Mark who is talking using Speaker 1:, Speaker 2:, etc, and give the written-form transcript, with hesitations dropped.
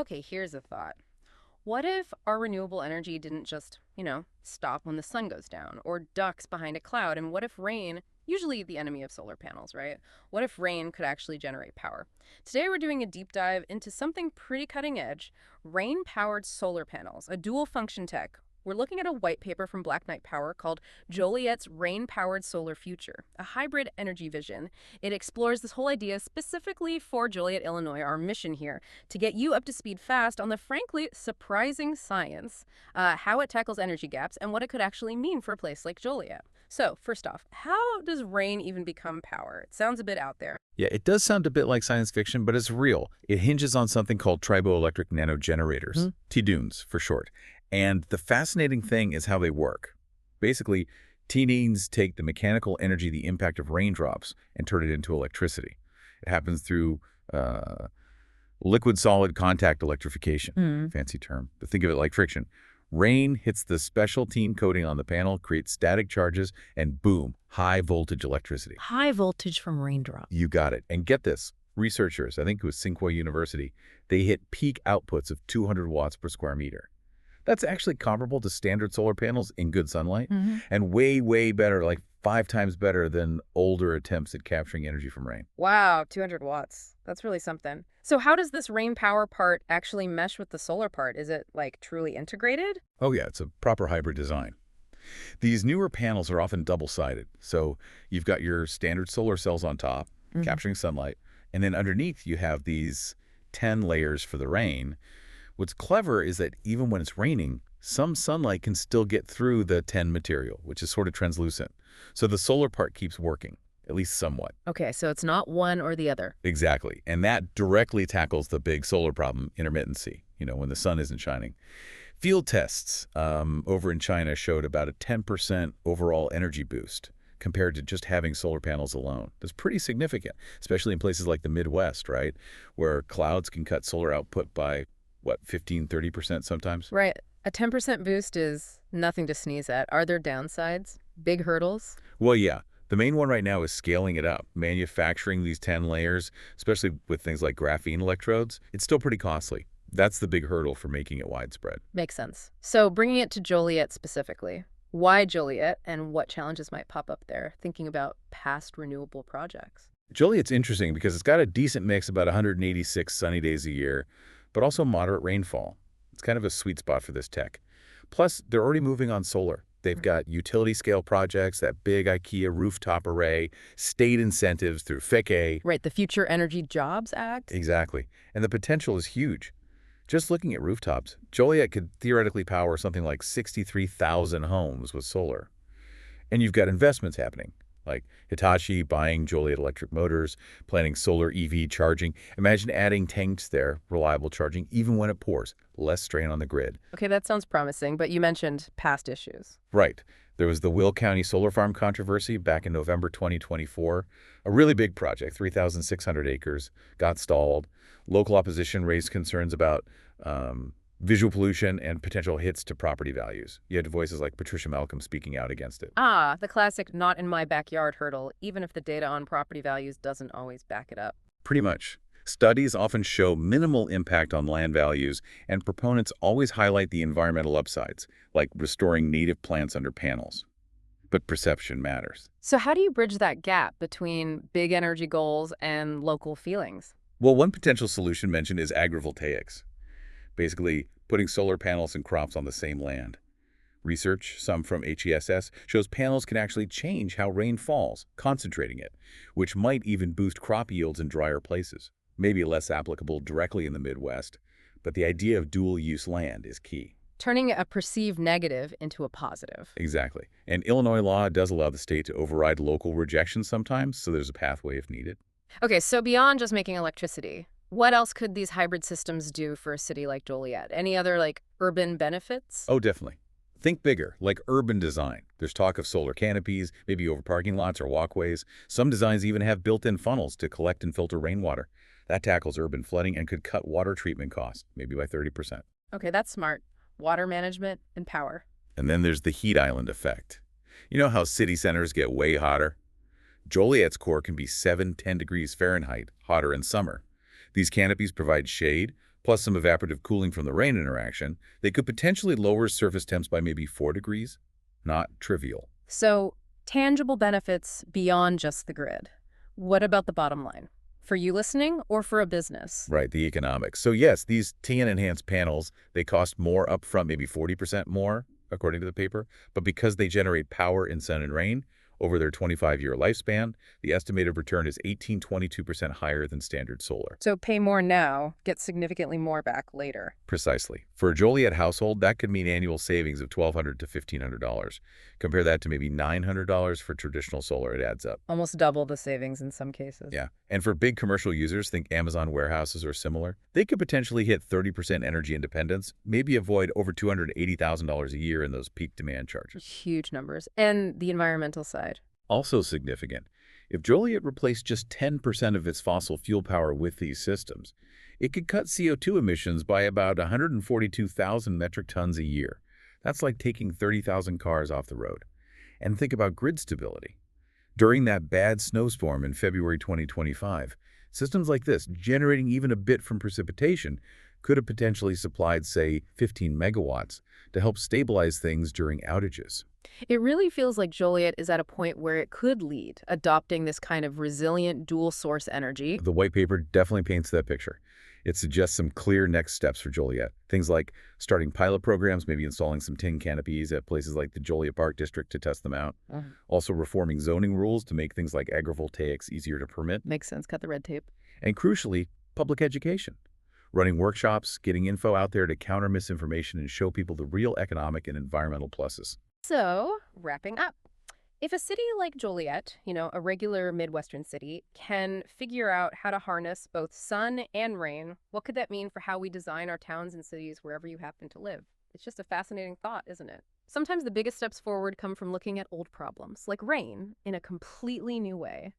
Speaker 1: Okay, here's a thought. What if our renewable energy didn't just, stop when the sun goes down or ducks behind a cloud? And what if rain, usually the enemy of solar panels, right? What if rain could actually generate power? Today we're doing a deep dive into something pretty cutting edge, rain-powered solar panels, a dual function tech. We're looking at a white paper from Black Knight Power called Joliet's Rain-Powered Solar Future, a hybrid energy vision. It explores this whole idea specifically for Joliet, Illinois, our mission here, to get you up to speed fast on the frankly surprising science, how it tackles energy gaps, and what it could actually mean for a place like Joliet. So, first off, how does rain even become power? It sounds a bit out there.
Speaker 2: Yeah, it does sound a bit like science fiction, but it's real. It hinges on something called triboelectric nanogenerators, TDUNs for short. And the fascinating thing is how they work. Basically, TDUNs take the mechanical energy, the impact of raindrops, and turn it into electricity. It happens through liquid-solid contact electrification, fancy term. But think of it like friction. Rain hits the special teen coating on the panel, creates static charges, and boom, high-voltage electricity.
Speaker 3: High voltage from raindrops.
Speaker 2: You got it. And get this, researchers, I think it was Tsinghua University, they hit peak outputs of 200 watts per square meter. That's actually comparable to standard solar panels in good sunlight, and way, way better, like 5 times better than older attempts at capturing energy from rain.
Speaker 1: Wow, 200 watts. That's really something. So how does this rain power part actually mesh with the solar part? Is it, like, truly integrated?
Speaker 2: Oh yeah, it's a proper hybrid design. These newer panels are often double-sided, so you've got your standard solar cells on top, capturing sunlight, and then underneath you have these 10 layers for the rain. What's clever is that even when it's raining, some sunlight can still get through the 10 material, which is sort of translucent. So the solar part keeps working, at least somewhat.
Speaker 1: Okay, so it's not one or the other.
Speaker 2: Exactly. And that directly tackles the big solar problem, intermittency, when the sun isn't shining. Field tests over in China showed about a 10% overall energy boost compared to just having solar panels alone. That's pretty significant, especially in places like the Midwest, right, where clouds can cut solar output by 15, 30% sometimes?
Speaker 1: Right. A 10% boost is nothing to sneeze at. Are there downsides? Big hurdles?
Speaker 2: Well, yeah. The main one right now is scaling it up. Manufacturing these 10 layers, especially with things like graphene electrodes, it's still pretty costly. That's the big hurdle for making it widespread.
Speaker 1: Makes sense. So bringing it to Joliet specifically, why Joliet and what challenges might pop up there, thinking about past renewable projects?
Speaker 2: Joliet's interesting because it's got a decent mix, about 186 sunny days a year, but also moderate rainfall. It's kind of a sweet spot for this tech. Plus, they're already moving on solar. They've got utility-scale projects, that big IKEA rooftop array, state incentives through FICA.
Speaker 1: Right, the Future Energy Jobs Act?
Speaker 2: Exactly. And the potential is huge. Just looking at rooftops, Joliet could theoretically power something like 63,000 homes with solar. And you've got investments happening, like Hitachi buying Joliet electric motors, planning solar EV charging. Imagine adding tanks there, reliable charging, even when it pours, less strain on the grid.
Speaker 1: Okay, that sounds promising, but you mentioned past issues.
Speaker 2: Right. There was the Will County solar farm controversy back in November 2024. A really big project, 3,600 acres, got stalled. Local opposition raised concerns about visual pollution and potential hits to property values. You had voices like Patricia Malcolm speaking out against it.
Speaker 1: Ah, the classic not in my backyard hurdle, even if the data on property values doesn't always back it up.
Speaker 2: Pretty much. Studies often show minimal impact on land values, and proponents always highlight the environmental upsides, like restoring native plants under panels. But perception matters.
Speaker 1: So how do you bridge that gap between big energy goals and local feelings?
Speaker 2: Well, one potential solution mentioned is agrivoltaics. Basically, putting solar panels and crops on the same land. Research, some from HESS, shows panels can actually change how rain falls, concentrating it, which might even boost crop yields in drier places. Maybe less applicable directly in the Midwest, but the idea of dual-use land is key.
Speaker 1: Turning a perceived negative into a positive.
Speaker 2: Exactly. And Illinois law does allow the state to override local rejections sometimes, so there's a pathway if needed.
Speaker 1: Okay, so beyond just making electricity, what else could these hybrid systems do for a city like Joliet? Any other, urban benefits?
Speaker 2: Oh, definitely. Think bigger, like urban design. There's talk of solar canopies, maybe over parking lots or walkways. Some designs even have built-in funnels to collect and filter rainwater. That tackles urban flooding and could cut water treatment costs, maybe by 30%.
Speaker 1: Okay, that's smart. Water management and power.
Speaker 2: And then there's the heat island effect. You know how city centers get way hotter? Joliet's core can be 7–10 degrees Fahrenheit hotter in summer. These canopies provide shade, plus some evaporative cooling from the rain interaction, they could potentially lower surface temps by maybe 4 degrees. Not trivial.
Speaker 1: So, tangible benefits beyond just the grid. What about the bottom line? For you listening or for a business?
Speaker 2: Right, the economics. So yes, these TN-enhanced panels, they cost more upfront, maybe 40% more, according to the paper. But because they generate power in sun and rain over their 25-year lifespan, the estimated return is 22% higher than standard solar.
Speaker 1: So pay more now, get significantly more back later.
Speaker 2: Precisely. For a Joliet household, that could mean annual savings of $1,200 to $1,500. Compare that to maybe $900 for traditional solar, it adds up.
Speaker 1: Almost double the savings in some cases.
Speaker 2: Yeah. And for big commercial users, think Amazon warehouses or similar, they could potentially hit 30% energy independence, maybe avoid over $280,000 a year in those peak demand charges.
Speaker 1: Huge numbers. And the environmental side.
Speaker 2: Also significant, if Joliet replaced just 10% of its fossil fuel power with these systems, it could cut CO2 emissions by about 142,000 metric tons a year. That's like taking 30,000 cars off the road. And think about grid stability. During that bad snowstorm in February 2025, systems like this, generating even a bit from precipitation, could have potentially supplied, say, 15 megawatts to help stabilize things during outages.
Speaker 1: It really feels like Joliet is at a point where it could lead, adopting this kind of resilient dual-source energy.
Speaker 2: The white paper definitely paints that picture. It suggests some clear next steps for Joliet. Things like starting pilot programs, maybe installing some tin canopies at places like the Joliet Park District to test them out. Also reforming zoning rules to make things like agrivoltaics easier to permit.
Speaker 1: Makes sense, cut the red tape.
Speaker 2: And crucially, public education. Running workshops, getting info out there to counter misinformation and show people the real economic and environmental pluses.
Speaker 1: So, wrapping up. If a city like Joliet, a regular Midwestern city, can figure out how to harness both sun and rain, what could that mean for how we design our towns and cities wherever you happen to live? It's just a fascinating thought, isn't it? Sometimes the biggest steps forward come from looking at old problems, like rain, in a completely new way.